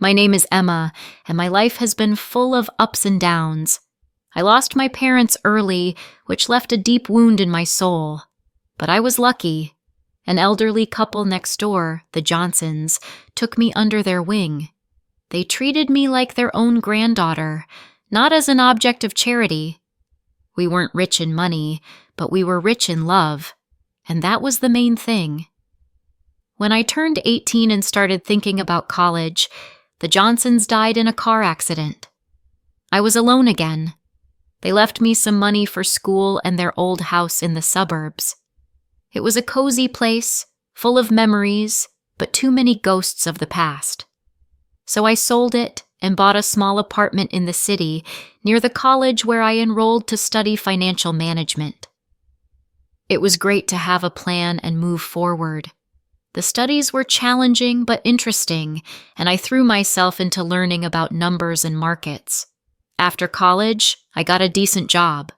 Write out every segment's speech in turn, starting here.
My name is Emma, and my life has been full of ups and downs. I lost my parents early, which left a deep wound in my soul. But I was lucky. An elderly couple next door, the Johnsons, took me under their wing. They treated me like their own granddaughter, not as an object of charity. We weren't rich in money, but we were rich in love, and that was the main thing. When I turned 18 and started thinking about college, the Johnsons died in a car accident. I was alone again. They left me some money for school and their old house in the suburbs. It was a cozy place, full of memories, but too many ghosts of the past. So I sold it and bought a small apartment in the city near the college where I enrolled to study financial management. It was great to have a plan and move forward. The studies were challenging but interesting, and I threw myself into learning about numbers and markets. After college, I got a decent job.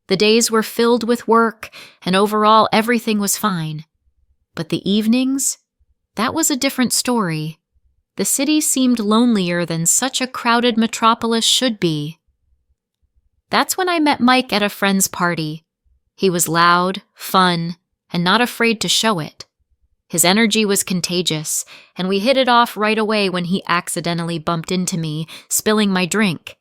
The days were filled with work, and overall everything was fine. But the evenings? That was a different story. The city seemed lonelier than such a crowded metropolis should be. That's when I met Mike at a friend's party. He was loud, fun, and not afraid to show it. His energy was contagious, and we hit it off right away when he accidentally bumped into me, spilling my drink.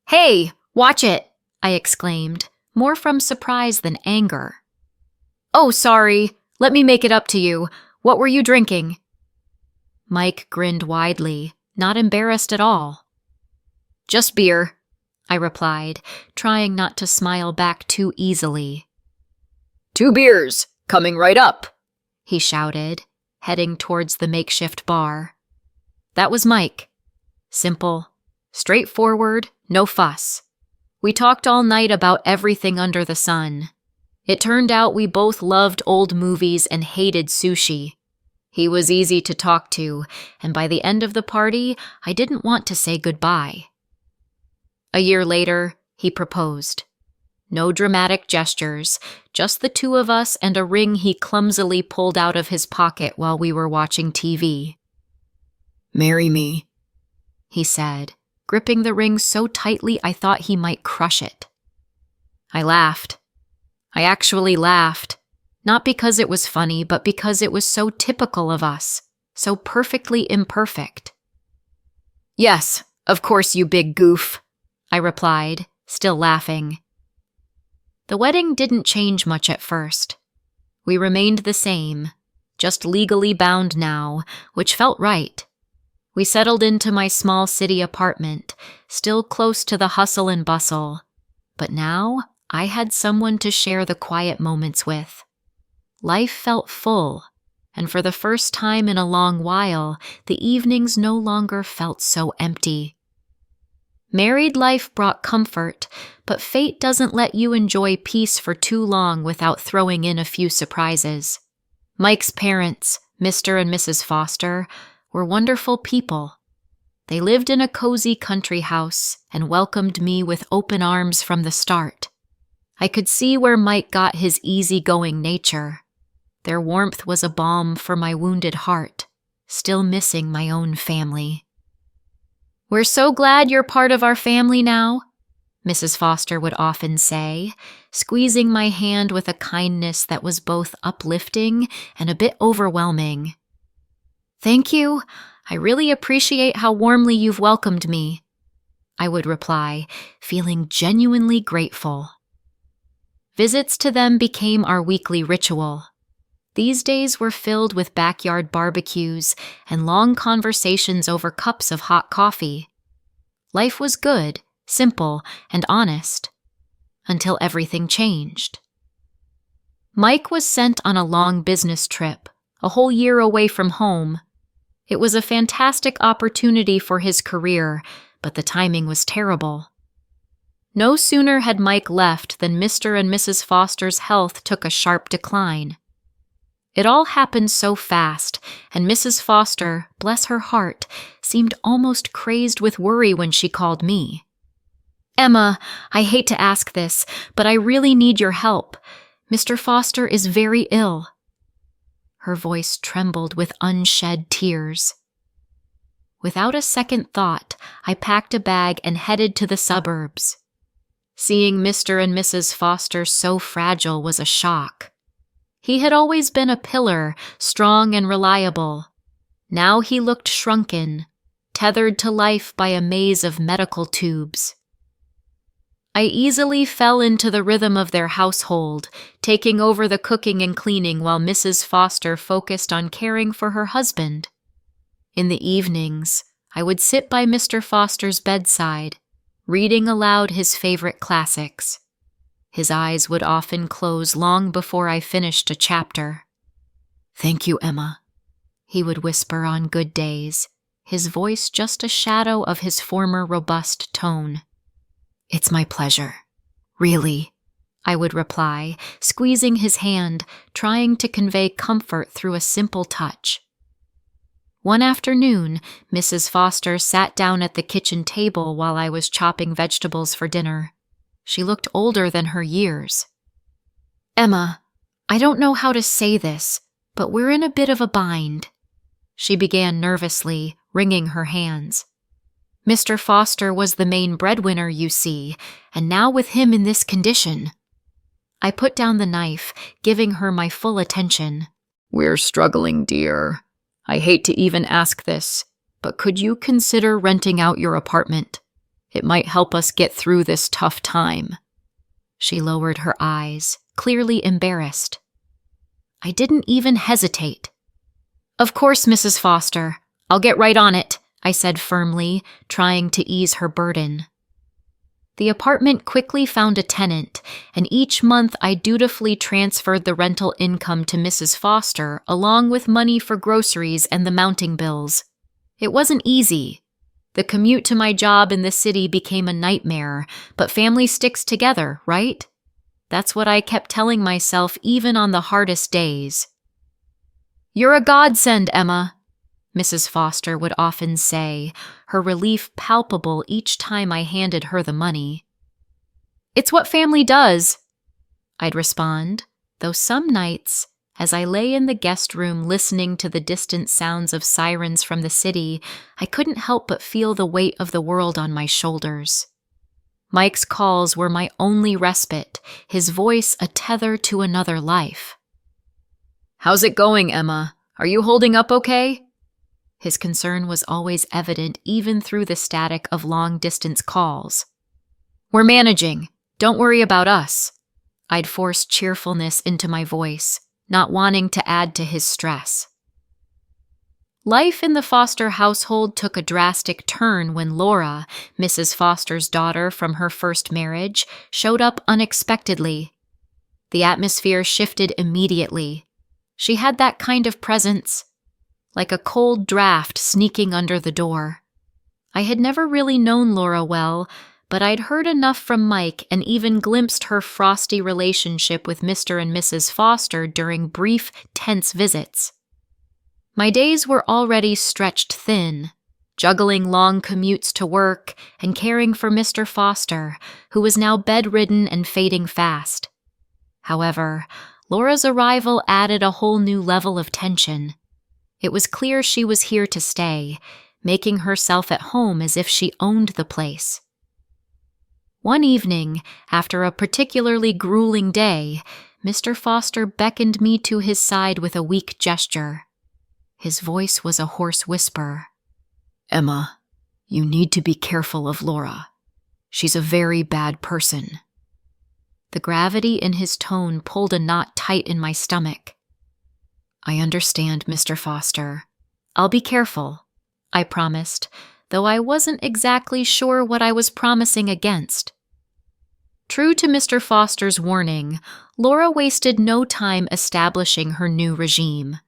"Hey, watch it!" I exclaimed, more from surprise than anger. "Oh, sorry. Let me make it up to you. What were you drinking?" Mike grinned widely, not embarrassed at all. "Just beer," I replied, trying not to smile back too easily. "2 beers, coming right up," he shouted, heading towards the makeshift bar. That was Mike. Simple, straightforward, no fuss. We talked all night about everything under the sun. It turned out we both loved old movies and hated sushi. He was easy to talk to, and by the end of the party, I didn't want to say goodbye. A year later, he proposed. No dramatic gestures, just the two of us and a ring he clumsily pulled out of his pocket while we were watching TV. "Marry me," he said, gripping the ring so tightly I thought he might crush it. I laughed. I actually laughed. Not because it was funny, but because it was so typical of us, so perfectly imperfect. "Yes, of course, you big goof," I replied, still laughing. The wedding didn't change much at first. We remained the same, just legally bound now, which felt right. We settled into my small city apartment, still close to the hustle and bustle, but now I had someone to share the quiet moments with. Life felt full, and for the first time in a long while, the evenings no longer felt so empty. Married life brought comfort, but fate doesn't let you enjoy peace for too long without throwing in a few surprises. Mike's parents, Mr. and Mrs. Foster, were wonderful people. They lived in a cozy country house and welcomed me with open arms from the start. I could see where Mike got his easygoing nature. Their warmth was a balm for my wounded heart, still missing my own family. "We're so glad you're part of our family now," Mrs. Foster would often say, squeezing my hand with a kindness that was both uplifting and a bit overwhelming. "Thank you. I really appreciate how warmly you've welcomed me," I would reply, feeling genuinely grateful. Visits to them became our weekly ritual. These days were filled with backyard barbecues and long conversations over cups of hot coffee. Life was good, simple, and honest, until everything changed. Mike was sent on a long business trip, a whole year away from home. It was a fantastic opportunity for his career, but the timing was terrible. No sooner had Mike left than Mr. and Mrs. Foster's health took a sharp decline. It all happened so fast, and Mrs. Foster, bless her heart, seemed almost crazed with worry when she called me. "Emma, I hate to ask this, but I really need your help. Mr. Foster is very ill." Her voice trembled with unshed tears. Without a second thought, I packed a bag and headed to the suburbs. Seeing Mr. and Mrs. Foster so fragile was a shock. He had always been a pillar, strong and reliable. Now he looked shrunken, tethered to life by a maze of medical tubes. I easily fell into the rhythm of their household, taking over the cooking and cleaning while Mrs. Foster focused on caring for her husband. In the evenings, I would sit by Mr. Foster's bedside, reading aloud his favorite classics. His eyes would often close long before I finished a chapter. "Thank you, Emma," he would whisper on good days, his voice just a shadow of his former robust tone. "It's my pleasure. Really," I would reply, squeezing his hand, trying to convey comfort through a simple touch. One afternoon, Mrs. Foster sat down at the kitchen table while I was chopping vegetables for dinner. She looked older than her years. "Emma, I don't know how to say this, but we're in a bit of a bind," she began nervously, wringing her hands. "Mr. Foster was the main breadwinner, you see, and now with him in this condition." I put down the knife, giving her my full attention. "We're struggling, dear. I hate to even ask this, but could you consider renting out your apartment? It might help us get through this tough time." She lowered her eyes, clearly embarrassed. I didn't even hesitate. "Of course, Mrs. Foster. I'll get right on it," I said firmly, trying to ease her burden. The apartment quickly found a tenant, and each month I dutifully transferred the rental income to Mrs. Foster, along with money for groceries and the mounting bills. It wasn't easy. The commute to my job in the city became a nightmare, but family sticks together, right? That's what I kept telling myself even on the hardest days. "You're a godsend, Emma," Mrs. Foster would often say, her relief palpable each time I handed her the money. "It's what family does," I'd respond, though some nights, as I lay in the guest room listening to the distant sounds of sirens from the city, I couldn't help but feel the weight of the world on my shoulders. Mike's calls were my only respite, his voice a tether to another life. "How's it going, Emma? Are you holding up okay?" His concern was always evident even through the static of long-distance calls. "We're managing. Don't worry about us." I'd force cheerfulness into my voice, not wanting to add to his stress. Life in the Foster household took a drastic turn when Laura, Mrs. Foster's daughter from her first marriage, showed up unexpectedly. The atmosphere shifted immediately. She had that kind of presence, like a cold draft sneaking under the door. I had never really known Laura well, but I'd heard enough from Mike and even glimpsed her frosty relationship with Mr. and Mrs. Foster during brief, tense visits. My days were already stretched thin, juggling long commutes to work and caring for Mr. Foster, who was now bedridden and fading fast. However, Laura's arrival added a whole new level of tension. It was clear she was here to stay, making herself at home as if she owned the place. One evening, after a particularly grueling day, Mr. Foster beckoned me to his side with a weak gesture. His voice was a hoarse whisper. "Emma, you need to be careful of Laura. She's a very bad person." The gravity in his tone pulled a knot tight in my stomach. "I understand, Mr. Foster. I'll be careful," I promised, though I wasn't exactly sure what I was promising against. True to Mr. Foster's warning, Laura wasted no time establishing her new regime.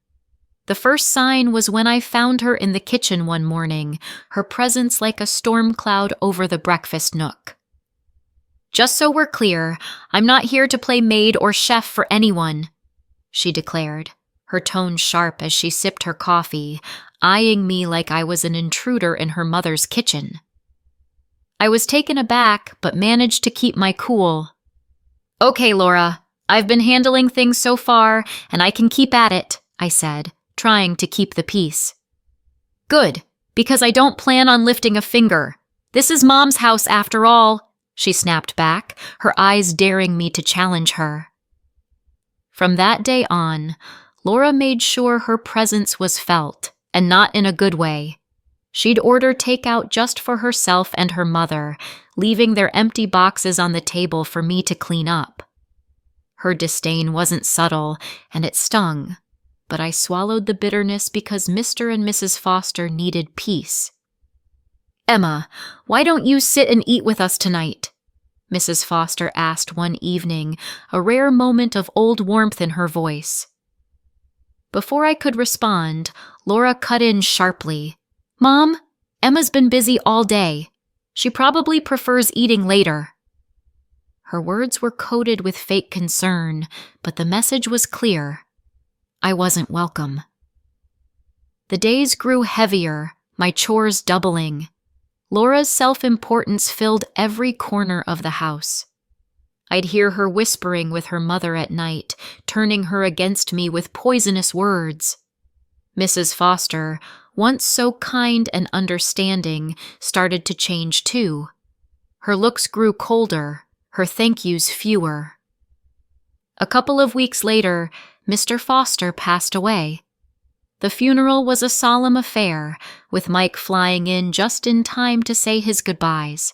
The first sign was when I found her in the kitchen one morning, her presence like a storm cloud over the breakfast nook. "Just so we're clear, I'm not here to play maid or chef for anyone," she declared, her tone sharp as she sipped her coffee, eyeing me like I was an intruder in her mother's kitchen. I was taken aback, but managed to keep my cool. "Okay, Laura, I've been handling things so far, and I can keep at it," I said, trying to keep the peace. "Good, Because I don't plan on lifting a finger. This is Mom's house after all, she snapped back, her eyes daring me to challenge her. From that day on, Laura made sure her presence was felt, and not in a good way. She'd order takeout just for herself and her mother, leaving their empty boxes on the table for me to clean up. Her disdain wasn't subtle, and it stung, but I swallowed the bitterness because Mr. and Mrs. Foster needed peace. "Emma, why don't you sit and eat with us tonight?" Mrs. Foster asked one evening, a rare moment of old warmth in her voice. Before I could respond, Laura cut in sharply. "Mom, Emma's been busy all day. She probably prefers eating later." Her words were coated with fake concern, but the message was clear. I wasn't welcome. The days grew heavier, my chores doubling. Laura's self-importance filled every corner of the house. I'd hear her whispering with her mother at night, turning her against me with poisonous words. Mrs. Foster, once so kind and understanding, started to change too. Her looks grew colder, her thank yous fewer. A couple of weeks later, Mr. Foster passed away. The funeral was a solemn affair, with Mike flying in just in time to say his goodbyes.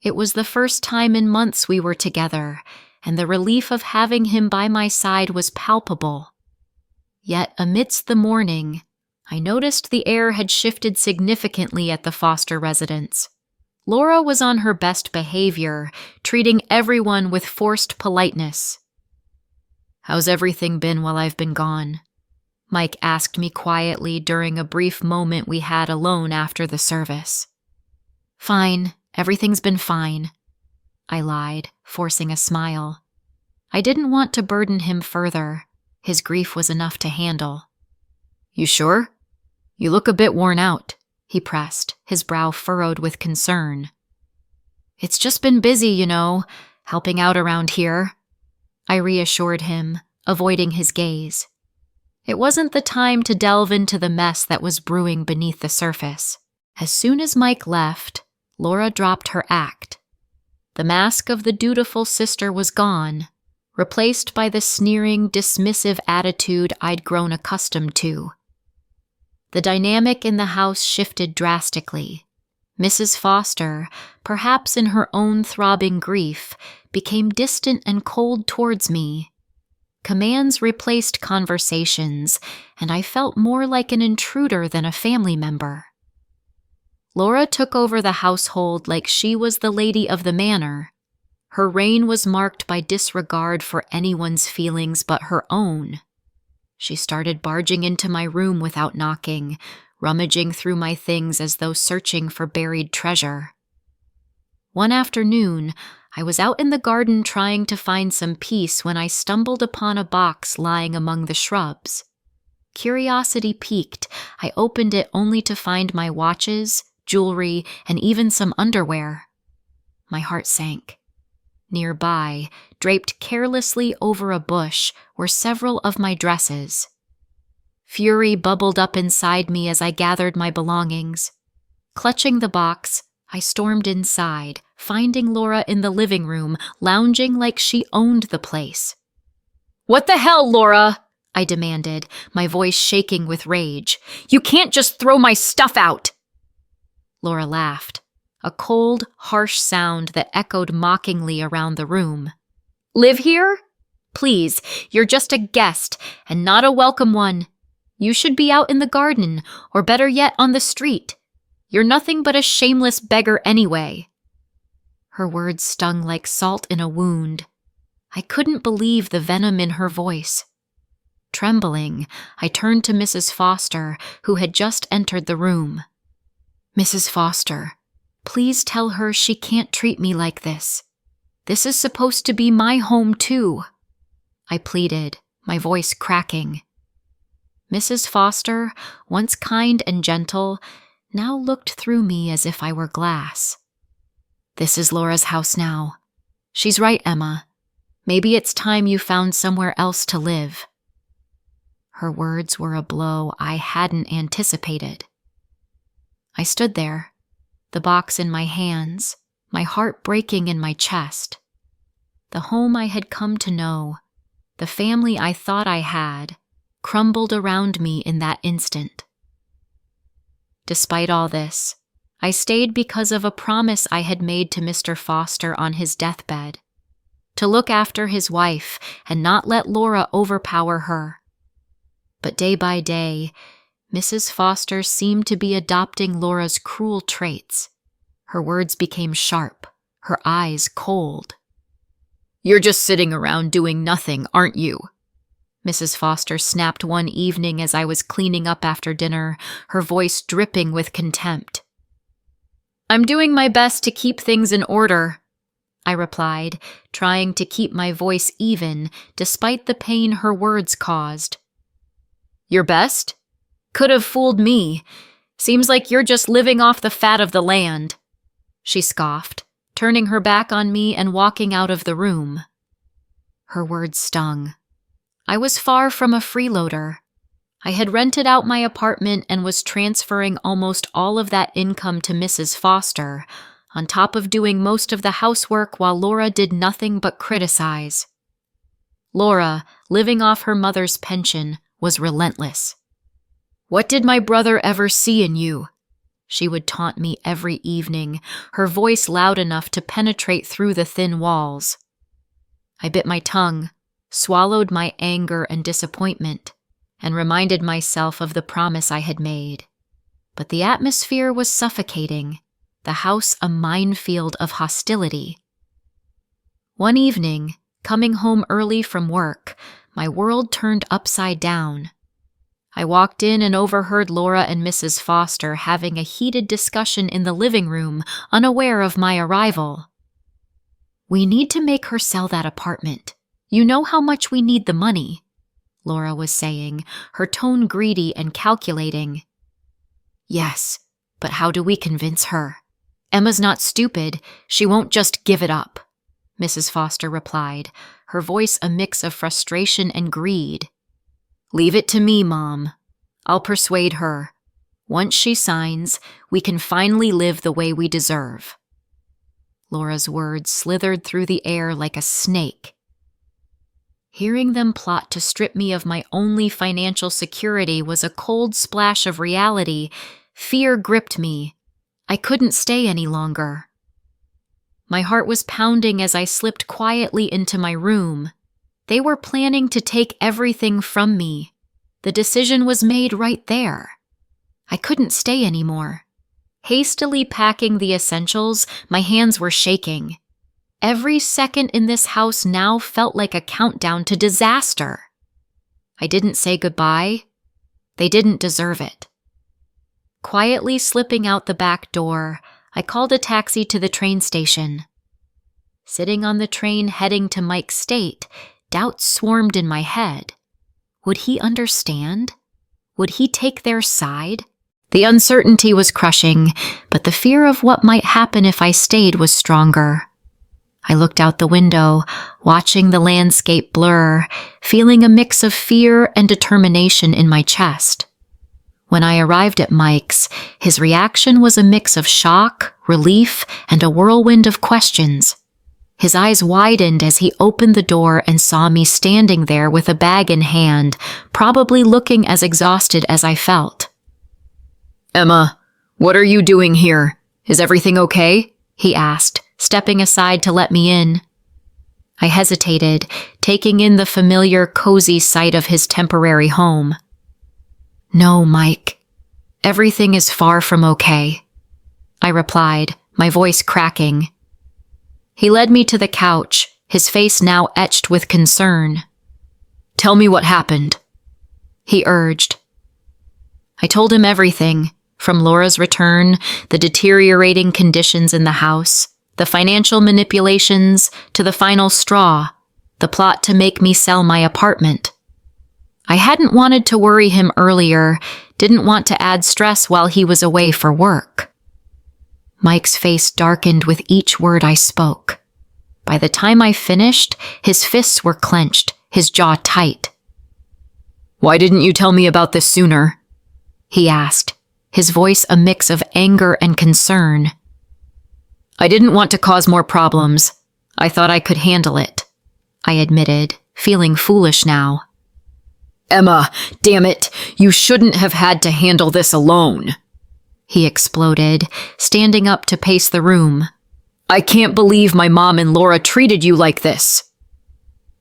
It was the first time in months we were together, and the relief of having him by my side was palpable. Yet amidst the mourning, I noticed the air had shifted significantly at the Foster residence. Laura was on her best behavior, treating everyone with forced politeness. "How's everything been while I've been gone?" Mike asked me quietly during a brief moment we had alone after the service. "Fine, everything's been fine," I lied, forcing a smile. I didn't want to burden him further. His grief was enough to handle. "You sure? You look a bit worn out," he pressed, his brow furrowed with concern. "It's just been busy, helping out around here," I reassured him, avoiding his gaze. It wasn't the time to delve into the mess that was brewing beneath the surface. As soon as Mike left, Laura dropped her act. The mask of the dutiful sister was gone, replaced by the sneering, dismissive attitude I'd grown accustomed to. The dynamic in the house shifted drastically. Mrs. Foster, perhaps in her own throbbing grief, became distant and cold towards me. Commands replaced conversations, and I felt more like an intruder than a family member. Laura took over the household like she was the lady of the manor. Her reign was marked by disregard for anyone's feelings but her own. She started barging into my room without knocking, rummaging through my things as though searching for buried treasure. One afternoon, I was out in the garden trying to find some peace when I stumbled upon a box lying among the shrubs. Curiosity piqued, I opened it only to find my watches, jewelry, and even some underwear. My heart sank. Nearby, draped carelessly over a bush, were several of my dresses. Fury bubbled up inside me as I gathered my belongings. Clutching the box, I stormed inside, finding Laura in the living room, lounging like she owned the place. "What the hell, Laura?" I demanded, my voice shaking with rage. "You can't just throw my stuff out!" Laura laughed, a cold, harsh sound that echoed mockingly around the room. "Live here? Please, you're just a guest, and not a welcome one. You should be out in the garden, or better yet, on the street. You're nothing but a shameless beggar anyway." Her words stung like salt in a wound. I couldn't believe the venom in her voice. Trembling, I turned to Mrs. Foster, who had just entered the room. "Mrs. Foster, please tell her she can't treat me like this. This is supposed to be my home, too," I pleaded, my voice cracking. Mrs. Foster, once kind and gentle, now looked through me as if I were glass. "This is Laura's house now. She's right, Emma. Maybe it's time you found somewhere else to live." Her words were a blow I hadn't anticipated. I stood there, the box in my hands, my heart breaking in my chest. The home I had come to know, the family I thought I had, crumbled around me in that instant. Despite all this, I stayed because of a promise I had made to Mr. Foster on his deathbed, to look after his wife and not let Laura overpower her. But day by day, Mrs. Foster seemed to be adopting Laura's cruel traits. Her words became sharp, her eyes cold. "You're just sitting around doing nothing, aren't you?" Mrs. Foster snapped one evening as I was cleaning up after dinner, her voice dripping with contempt. "I'm doing my best to keep things in order," I replied, trying to keep my voice even despite the pain her words caused. "Your best? Could have fooled me. Seems like you're just living off the fat of the land," she scoffed, turning her back on me and walking out of the room. Her words stung. I was far from a freeloader. I had rented out my apartment and was transferring almost all of that income to Mrs. Foster, on top of doing most of the housework while Laura did nothing but criticize. Laura, living off her mother's pension, was relentless. "What did my brother ever see in you?" She would taunt me every evening, her voice loud enough to penetrate through the thin walls. I bit my tongue, swallowed my anger and disappointment, and reminded myself of the promise I had made. But the atmosphere was suffocating, the house a minefield of hostility. One evening, coming home early from work, my world turned upside down. I walked in and overheard Laura and Mrs. Foster having a heated discussion in the living room, unaware of my arrival. "We need to make her sell that apartment. You know how much we need the money," Laura was saying, her tone greedy and calculating. "Yes, but how do we convince her? Emma's not stupid. She won't just give it up," Mrs. Foster replied, her voice a mix of frustration and greed. "Leave it to me, Mom. I'll persuade her. Once she signs, we can finally live the way we deserve." Laura's words slithered through the air like a snake. Hearing them plot to strip me of my only financial security was a cold splash of reality. Fear gripped me. I couldn't stay any longer. My heart was pounding as I slipped quietly into my room. They were planning to take everything from me. The decision was made right there. I couldn't stay anymore. Hastily packing the essentials, my hands were shaking. Every second in this house now felt like a countdown to disaster. I didn't say goodbye. They didn't deserve it. Quietly slipping out the back door, I called a taxi to the train station. Sitting on the train heading to Mike's state, doubts swarmed in my head. Would he understand? Would he take their side? The uncertainty was crushing, but the fear of what might happen if I stayed was stronger. I looked out the window, watching the landscape blur, feeling a mix of fear and determination in my chest. When I arrived at Mike's, his reaction was a mix of shock, relief, and a whirlwind of questions. His eyes widened as he opened the door and saw me standing there with a bag in hand, probably looking as exhausted as I felt. "Emma, what are you doing here? Is everything okay?" he asked, stepping aside to let me in. I hesitated, taking in the familiar, cozy sight of his temporary home. "No, Mike. Everything is far from okay," I replied, my voice cracking. He led me to the couch, his face now etched with concern. "Tell me what happened," he urged. I told him everything, from Laura's return, the deteriorating conditions in the house, the financial manipulations, to the final straw, the plot to make me sell my apartment. I hadn't wanted to worry him earlier, didn't want to add stress while he was away for work. Mike's face darkened with each word I spoke. By the time I finished, his fists were clenched, his jaw tight. "Why didn't you tell me about this sooner?" he asked, his voice a mix of anger and concern. "I didn't want to cause more problems. I thought I could handle it," I admitted, feeling foolish now. "Emma, damn it, you shouldn't have had to handle this alone," he exploded, standing up to pace the room. "I can't believe my mom and Laura treated you like this."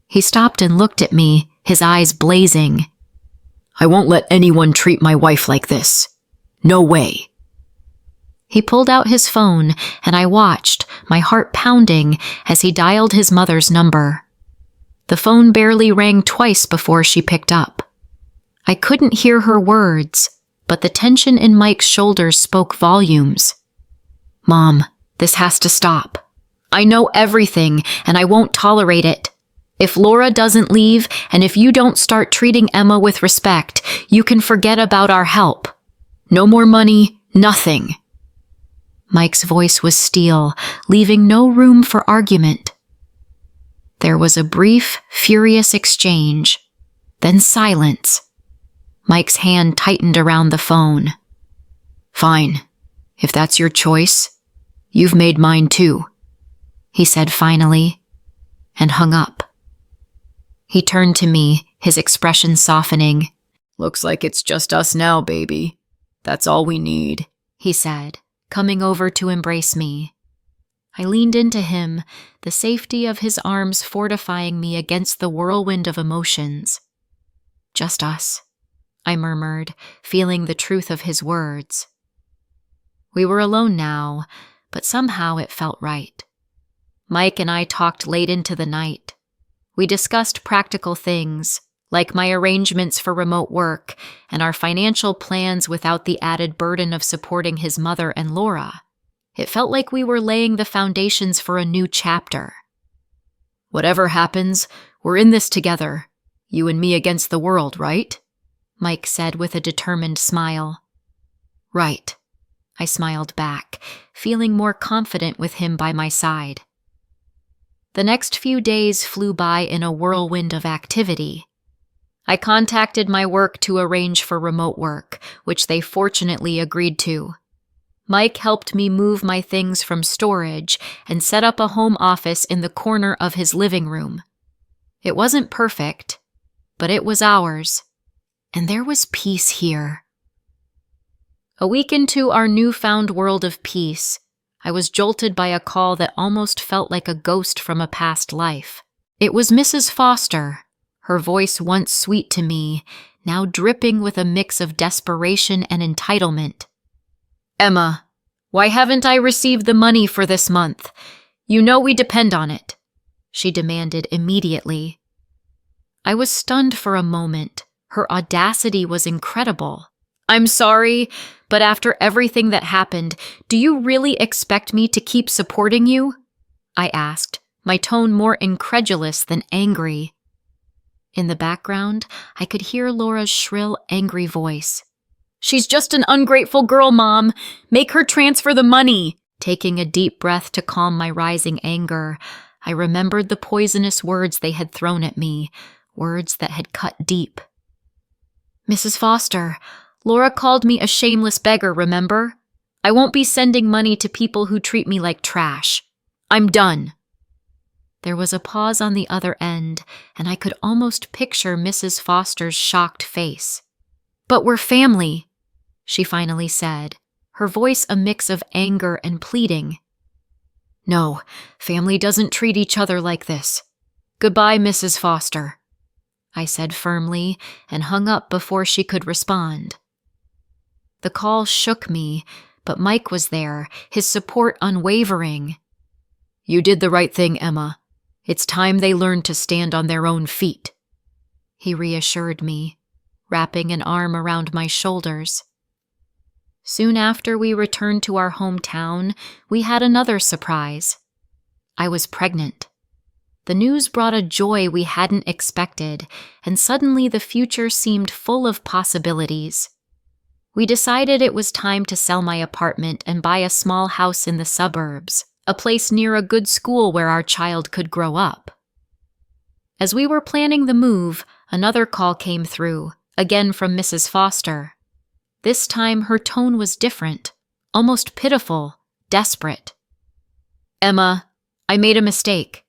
He stopped and looked at me, his eyes blazing. "I won't let anyone treat my wife like this. No way." He pulled out his phone, and I watched, my heart pounding, as he dialed his mother's number. The phone barely rang twice before she picked up. I couldn't hear her words, but the tension in Mike's shoulders spoke volumes. "Mom, this has to stop. I know everything, and I won't tolerate it. If Laura doesn't leave, and if you don't start treating Emma with respect, you can forget about our help. No more money, nothing." Mike's voice was steel, leaving no room for argument. There was a brief, furious exchange, then silence. Mike's hand tightened around the phone. "Fine. If that's your choice, you've made mine too," he said finally, and hung up. He turned to me, his expression softening. "Looks like it's just us now, baby. That's all we need," he said, coming over to embrace me. I leaned into him, the safety of his arms fortifying me against the whirlwind of emotions. "Just us," I murmured, feeling the truth of his words. We were alone now, but somehow it felt right. Mike and I talked late into the night. We discussed practical things, like my arrangements for remote work and our financial plans without the added burden of supporting his mother and Laura. It felt like we were laying the foundations for a new chapter. "Whatever happens, we're in this together. You and me against the world, right?" Mike said with a determined smile. "Right," I smiled back, feeling more confident with him by my side. The next few days flew by in a whirlwind of activity. I contacted my work to arrange for remote work, which they fortunately agreed to. Mike helped me move my things from storage and set up a home office in the corner of his living room. It wasn't perfect, but it was ours, and there was peace here. A week into our newfound world of peace, I was jolted by a call that almost felt like a ghost from a past life. It was Mrs. Foster, her voice once sweet to me, now dripping with a mix of desperation and entitlement. "Emma, why haven't I received the money for this month? You know we depend on it," she demanded immediately. I was stunned for a moment. Her audacity was incredible. "I'm sorry, but after everything that happened, do you really expect me to keep supporting you?" I asked, my tone more incredulous than angry. In the background, I could hear Laura's shrill, angry voice. "She's just an ungrateful girl, Mom. Make her transfer the money." Taking a deep breath to calm my rising anger, I remembered the poisonous words they had thrown at me, words that had cut deep. "Mrs. Foster, Laura called me a shameless beggar, remember? I won't be sending money to people who treat me like trash. I'm done." There was a pause on the other end, and I could almost picture Mrs. Foster's shocked face. "But we're family," she finally said, her voice a mix of anger and pleading. "No, family doesn't treat each other like this. Goodbye, Mrs. Foster," I said firmly, and hung up before she could respond. The call shook me, but Mike was there, his support unwavering. "You did the right thing, Emma. It's time they learned to stand on their own feet," he reassured me, wrapping an arm around my shoulders. Soon after we returned to our hometown, we had another surprise. I was pregnant. The news brought a joy we hadn't expected, and suddenly the future seemed full of possibilities. We decided it was time to sell my apartment and buy a small house in the suburbs, a place near a good school where our child could grow up. As we were planning the move, another call came through, again from Mrs. Foster. This time her tone was different, almost pitiful, desperate. "Emma, I made a mistake.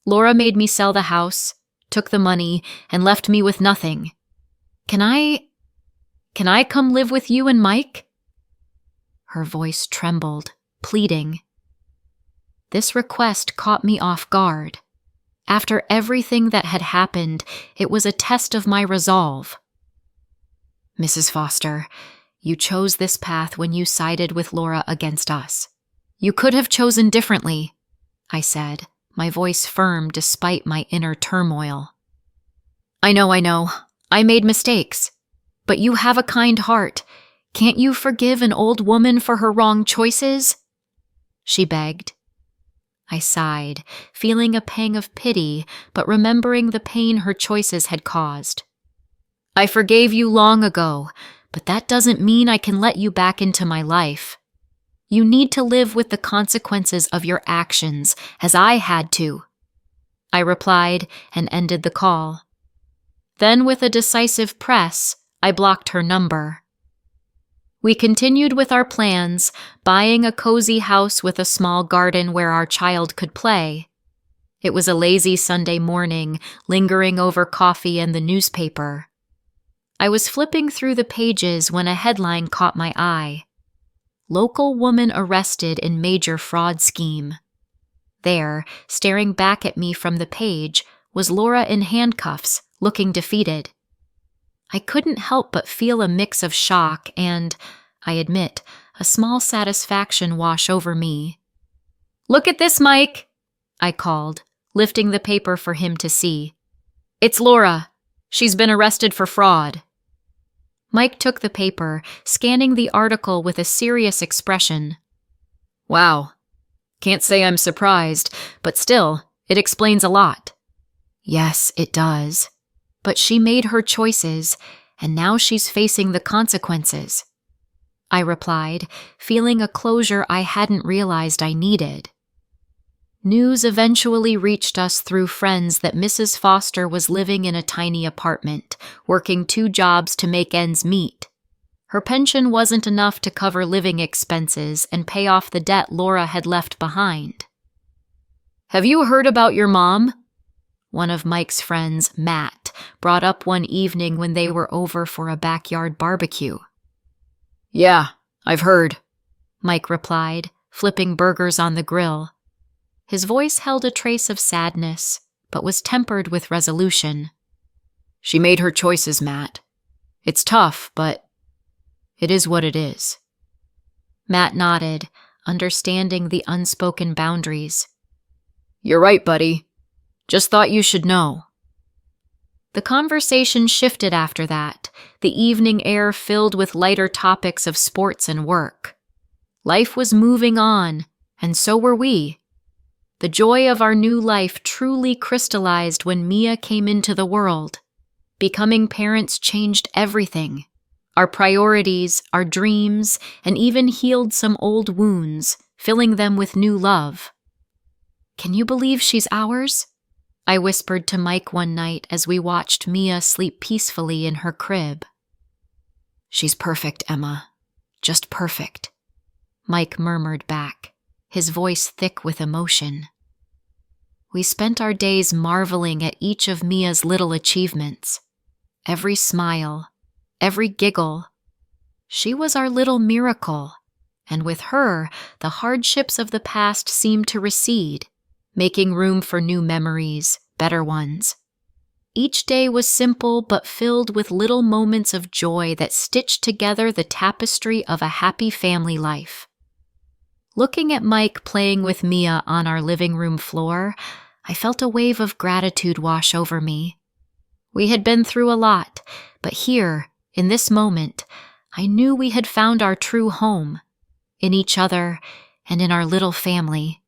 Laura made me sell the house, took the money, and left me with nothing. Can I come live with you and Mike?" Her voice trembled, pleading. This request caught me off guard. After everything that had happened, it was a test of my resolve. "Mrs. Foster, you chose this path when you sided with Laura against us. You could have chosen differently," I said, my voice firm despite my inner turmoil. I know. I made mistakes. But you have a kind heart. Can't you forgive an old woman for her wrong choices?" she begged. I sighed, feeling a pang of pity, but remembering the pain her choices had caused. "I forgave you long ago, but that doesn't mean I can let you back into my life. You need to live with the consequences of your actions, as I had to," I replied and ended the call. Then, with a decisive press, I blocked her number. We continued with our plans, buying a cozy house with a small garden where our child could play. It was a lazy Sunday morning, lingering over coffee and the newspaper. I was flipping through the pages when a headline caught my eye. "Local woman arrested in major fraud scheme." There, staring back at me from the page, was Laura in handcuffs, looking defeated. I couldn't help but feel a mix of shock and, I admit, a small satisfaction wash over me. "Look at this, Mike," I called, lifting the paper for him to see. "It's Laura. She's been arrested for fraud." Mike took the paper, scanning the article with a serious expression. "Wow. Can't say I'm surprised, but still, it explains a lot." "Yes, it does. But she made her choices, and now she's facing the consequences," I replied, feeling a closure I hadn't realized I needed. News eventually reached us through friends that Mrs. Foster was living in a tiny apartment, working 2 jobs to make ends meet. Her pension wasn't enough to cover living expenses and pay off the debt Laura had left behind. "Have you heard about your mom?" One of Mike's friends, Matt, brought up one evening when they were over for a backyard barbecue. "Yeah, I've heard," Mike replied, flipping burgers on the grill. His voice held a trace of sadness, but was tempered with resolution. "She made her choices, Matt. It's tough, but it is what it is." Matt nodded, understanding the unspoken boundaries. "You're right, buddy. Just thought you should know." The conversation shifted after that, the evening air filled with lighter topics of sports and work. Life was moving on, and so were we. The joy of our new life truly crystallized when Mia came into the world. Becoming parents changed everything. Our priorities, our dreams, and even healed some old wounds, filling them with new love. "Can you believe she's ours?" I whispered to Mike one night as we watched Mia sleep peacefully in her crib. "She's perfect, Emma. Just perfect," Mike murmured back, his voice thick with emotion. We spent our days marveling at each of Mia's little achievements. Every smile, every giggle. She was our little miracle, and with her, the hardships of the past seemed to recede, making room for new memories, better ones. Each day was simple but filled with little moments of joy that stitched together the tapestry of a happy family life. Looking at Mike playing with Mia on our living room floor, I felt a wave of gratitude wash over me. We had been through a lot, but here, in this moment, I knew we had found our true home, in each other and in our little family.